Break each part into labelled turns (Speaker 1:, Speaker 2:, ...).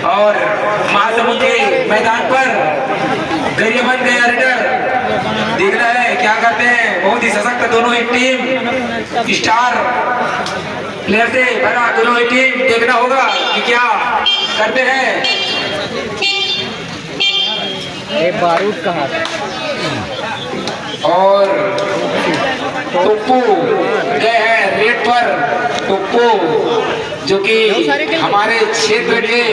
Speaker 1: और महासमुंद के मैदान पर गरियाबंद गया रेडर देख रहा है क्या करते हैं। बहुत ही सशक्त दोनों ही टीम, स्टार प्लेयर से भरा दोनों ही टीम। देखना होगा कि क्या करते हैं।
Speaker 2: ये बारूद कहाँ
Speaker 1: और टुप्पू गए हैं रेड पर। टुप्पू जो कि हमारे क्षेत्र के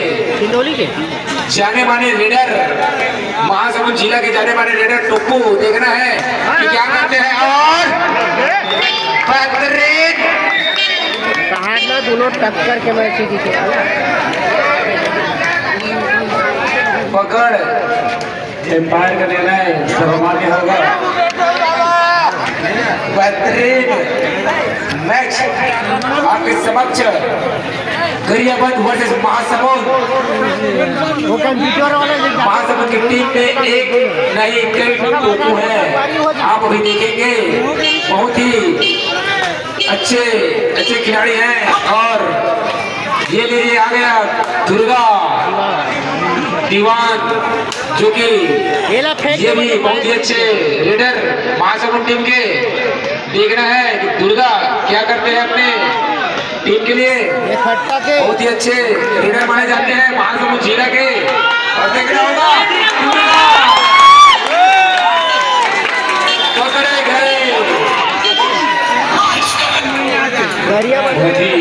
Speaker 1: जाने माने रेडर, महासमुंद जिला के जाने माने रेडर टुप्पू। देखना है कि क्या करते हैं। और
Speaker 2: कहा दोनों टक्कर के मैच
Speaker 1: पकड़ एम्पायर का निर्णय सर्वमान्य होगा। बेहतरीन मैच आपके समक्ष गरियाबंद वर्सेस महासमुंद। महासमुंद की टीम में एक नहीं कई टोपू है। आप अभी देखेंगे बहुत ही अच्छे खिलाड़ी हैं। और ये लीजिए आ गया दुर्गा दीवान जो कि ये भी बहुत ही अच्छे रेडर महासमुंद टीम के। देखना है कि दुर्गा क्या करते हैं अपने टीम के लिए। बहुत ही अच्छे रेडर माने जाते हैं महासमुंद जिला के। और देखना होगा पकड़े गए।
Speaker 3: बहुत ही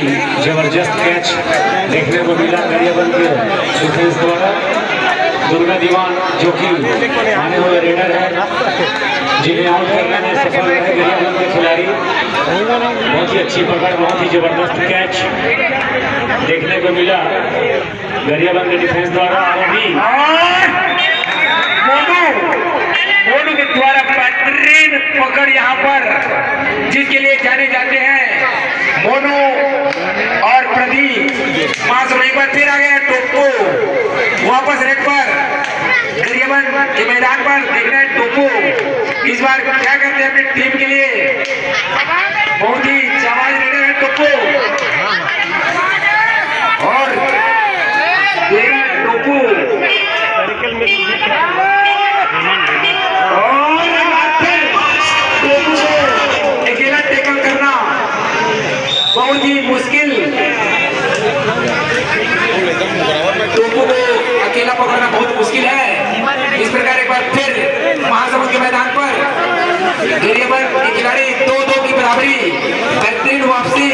Speaker 3: जबरदस्त कैच देखने को मिला गरियाबंद के डिफेंस द्वारा। दुर्गा दीवान जो कि आने हुए रेडर है, जिन्हें आउट करने में सफल रहे गरियाबंद के खिलाड़ी। बहुत ही अच्छी पकड़, बहुत ही जबरदस्त कैच देखने को मिला गरियाबंद के डिफेंस द्वारा। अभी मोनू के द्वारा बेहतरीन पकड़ यहाँ पर, जिसके लिए जाने जाते हैं मोनू और प्रदीप। महासमुंद एक बार फिर आ गया टोपू वापस रेड पर गरियाबंद के मैदान पर। देखना है टोपू इस बार क्या करते हैं अपनी टीम के लिए। बहुत ही जाबाज रेडर है टोपू। और टोपू अकेला टैकल करना बहुत ही मुश्किल। टोपू को अकेला पकड़ना बहुत मुश्किल है। इस प्रकार एक बार फिर महासमुंद के मैदान पर गरियाबंद के खिलाड़ी 2-2 की बराबरी। बेहतरीन वापसी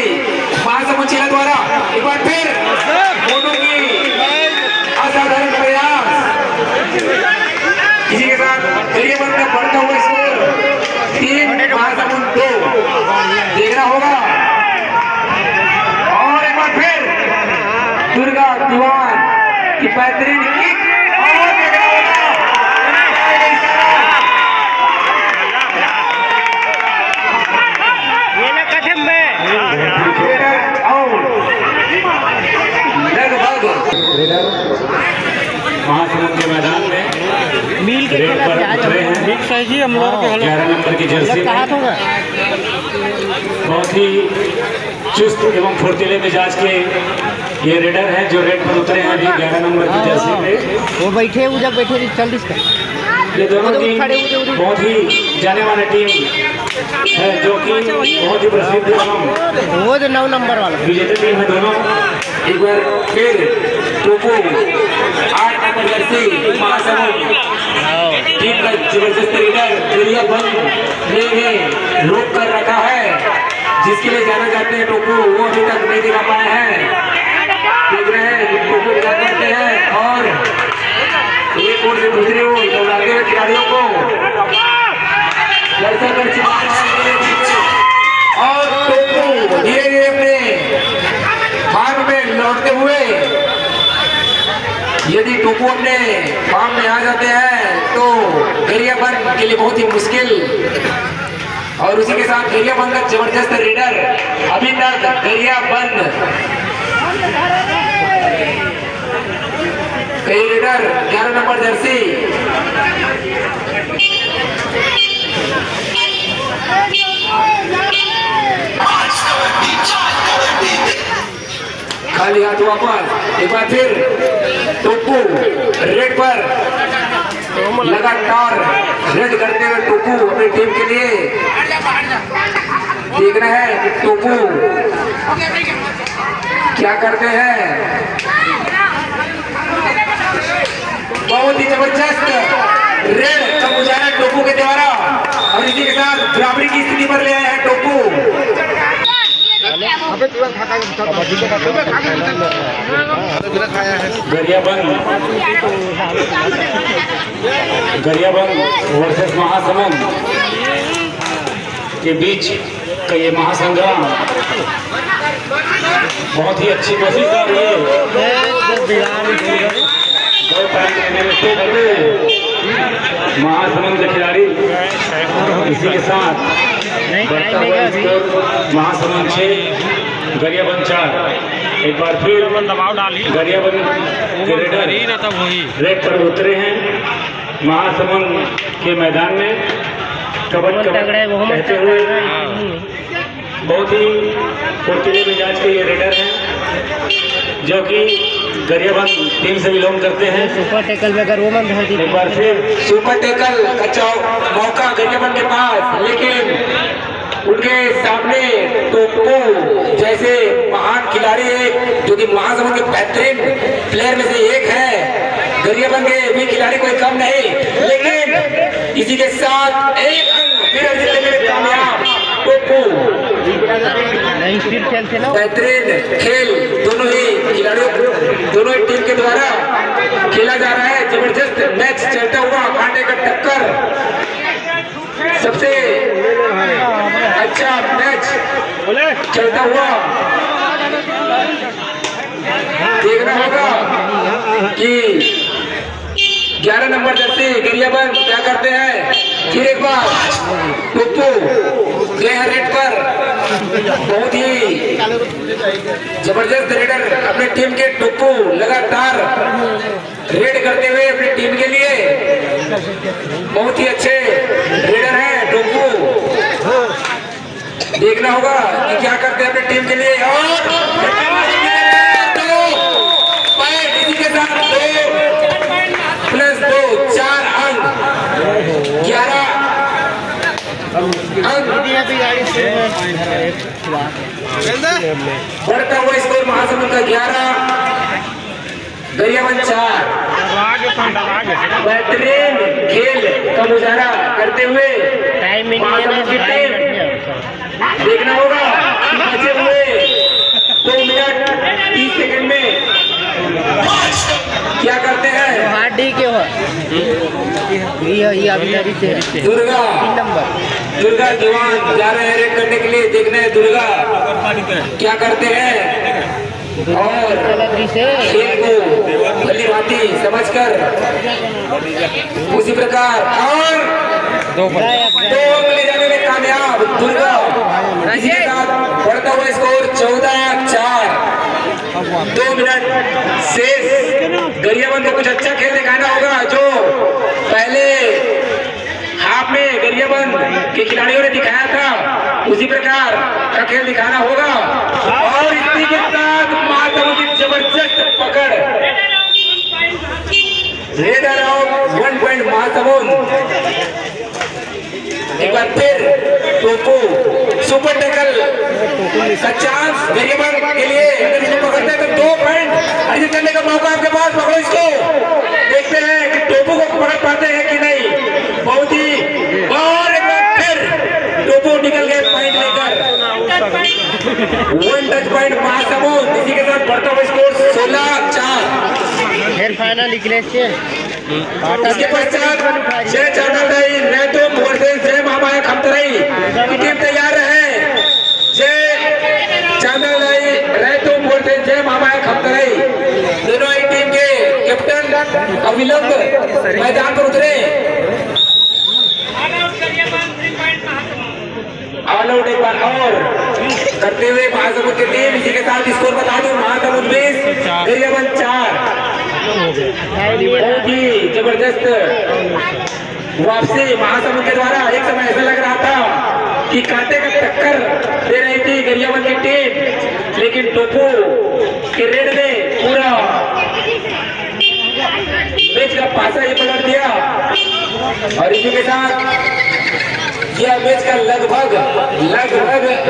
Speaker 3: महासमुंद जिला द्वारा। एक बार फिर मोनू की असाधारण प्रयास। इसी के साथ गरियाबंद का बढ़ता हुआ स्कोर 3 महासमुंद 2 देखना होगा। और एक बार फिर दुर्गा दीवान की बेहतरीन किक और देखना होगा। ये ना कदम में महासमुंद के मैदान में
Speaker 2: मील के
Speaker 3: जी हम लोग 11 नंबर की जर्सी में बहुत ही चुस्त एवं फुर्तीले मिजाज के ये रेडर हैं जो रेड पर उतरे हैं अभी 11 नंबर की जर्सी में।
Speaker 2: वो बैठे जब बैठे 40 का
Speaker 3: ये दोनों टीम बहुत ही जाने वाली टीम है जो कि बहुत ही प्रसिद्ध एवं
Speaker 2: वो जो 9 नंबर वाला
Speaker 3: विजेता टीम है दोनों।
Speaker 1: एक बार फिर Topu 8 number Jersey Mahasamund team का जबरदस्त रेडर गरियाबंद ने रोक कर रखा है, जिसके लिए जाना जाते हैं टोपू। वो अभी तक नहीं दिखा पाए हैं। देख रहे हैं टोपू क्या करते हैं। और एक ओर से दूसरी ओर दौड़ाते हुए खिलाड़ियों को दर्शक कर चुका है। और टोपू धीरे धीरे अपने फार्म में लौटते हुए, यदि टोपू अपने फार्म में आ जाते हैं तो गरियाबंद के लिए बहुत ही मुश्किल। और उसी के साथ गरियाबंद का जबरदस्त रेडर अभी तक गरियाबंद कई रेडर 11 नंबर जर्सी
Speaker 3: एक बार फिर टोपू रेड पर लगातार रेड करते हुए टोपू अपनी टीम के लिए देखना है कि टोपू क्या करते हैं। बहुत ही जबरदस्त रेड का मुजाहरा टोपू के द्वारा और इसी के साथ बराबरी की स्थिति पर ले आए हैं टोपू।
Speaker 1: गरियाबंद वर्सेस महासमुंद के बीच का ये महासंग्राम बहुत ही अच्छी कोशिश कर रही है। महासमुंद के खिलाड़ी इसी के साथ महासमुंद 6 गरियाबंद 4। एक बार फिर दबाव डाली गरियाबंद रेड पर उतरे हैं महासमुंद के मैदान में कबड्डी कहते हुए। बहुत ही फुर्तीले मिजाज के ये रेडर हैं जो कि गरियाबंद टीम से बिलोंग करते हैं।
Speaker 2: सुपर टैकल में अगर वो मन धर दी
Speaker 1: एक बार फिर
Speaker 3: सुपर टैकल का मौका गरियाबंद के पास, लेकिन उनके सामने टोपू जैसे महान खिलाड़ी है जो कि महासमुंद के बेहतरीन प्लेयर में से एक है। गरियाबंद के भी खिलाड़ी कोई कम नहीं, लेकिन इसी के साथ एक अंक फिर जीतने में कामयाब टोपू। बेहतरीन खेल दोनों ही खिलाड़ियों दोनों ही टीम के द्वारा खेला जा रहा है। जबरदस्त मैच चलता हुआ कांटे का टक्कर, सबसे अच्छा मैच चलता हुआ देखना होगा कि 11 नंबर जर्सी गरियाबंद क्या करते हैं। फिर एक बार टोपू गए हैं रेड पर। बहुत ही जबरदस्त रेडर अपनी टीम के टोपू लगातार रेड करते हुए अपनी टीम के लिए बहुत ही अच्छे रेडर हैं टोपू। देखना होगा कि क्या करते हैं अपनी टीम के लिए। और इसी के साथ 2+2 4 अंक 11 बढ़ता हुआ स्कोर महासमुंद का 11 गरियाबंद 4। बेहतरीन खेल का मुजाहरा करते हुए महासमुंद की टीम देखना होगा कि बचे हुए 2 मिनट 30 सेकंड में क्या करते हैं। दुर्गा जवान जा रहे हैं रेड करने के लिए। देखना है दुर्गा क्या करते हैं और खेल को भली भांति समझकर उसी प्रकार और 2 अंक ले जाने में कामयाब दुर्गा। इसी के साथ बढ़ता हुआ स्कोर 14-4। 2 मिनट शेष। गरियाबंद को कुछ अच्छा खेल दिखाना होगा जो पहले हाफ में गरियाबंद के खिलाड़ियों ने दिखाया था, उसी प्रकार का खेल दिखाना होगा। और इसी के साथ महासमुंद की जबरदस्त पकड़ रेडर ऑफ 1 पॉइंट महासमुंद। एक बार फिर टोपू सुपर टैकल का चांस गरियाबंद के लिए। अगर इसको पकड़ते हैं तो 2 पॉइंट अर्जित करने का मौका आपके पास। पकड़ो इसको, देखते हैं कि टोपू को पकड़ पाते हैं कि नहीं। बहुत ही और एक बार फिर टोपू निकल गए पॉइंट लेकर। 1 टच पॉइंट महासमुंद। इसी के साथ बढ़ता हुआ स्कोर 16-4।
Speaker 2: फिर फाइनल निकले
Speaker 3: इसके पश्चात जय चांदलदाई रैतो वर्सेस जय महामाया खमतराई की टीम तैयार है। जय चांदलदाई रैतो वर्सेस जय महामाया खमतराई दोनों ही टीम के कैप्टन अविलंब मैदान पर उतरे। ऑल आउट एक बार और करते हुए महासमुंद की टीम। इसी के साथ स्कोर बता दूं महासमुंद 20 गरियाबंद 4। बहुत ही जबरदस्त वापसी महासमुंद के द्वारा। एक समय ऐसा लग रहा था कि कांटे का टक्कर दे रही थी गरियाबंद की टीम, लेकिन
Speaker 1: लेकिन टोपू के रेड में पूरा मैच का पासा ही पलट दिया और इसी के साथ यह मैच का लगभग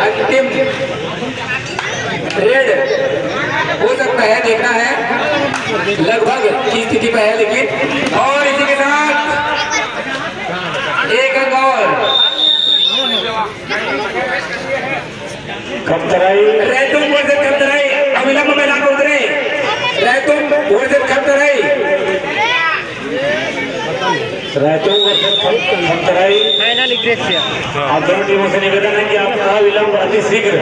Speaker 1: अंतिम रेड हो सकता है, देखना है लगभग की स्थिति पर है। लेकिन और इसी के साथ एक अंक और रैतुम वर्सेस खमतराई अविलंब मैदान में उतरे। रैतुम वर्सेस खमतराई,
Speaker 2: फाइनल इग्रेस
Speaker 1: आप दोनों टीमों से निवेदन है कि आप अविलंब अति शीघ्र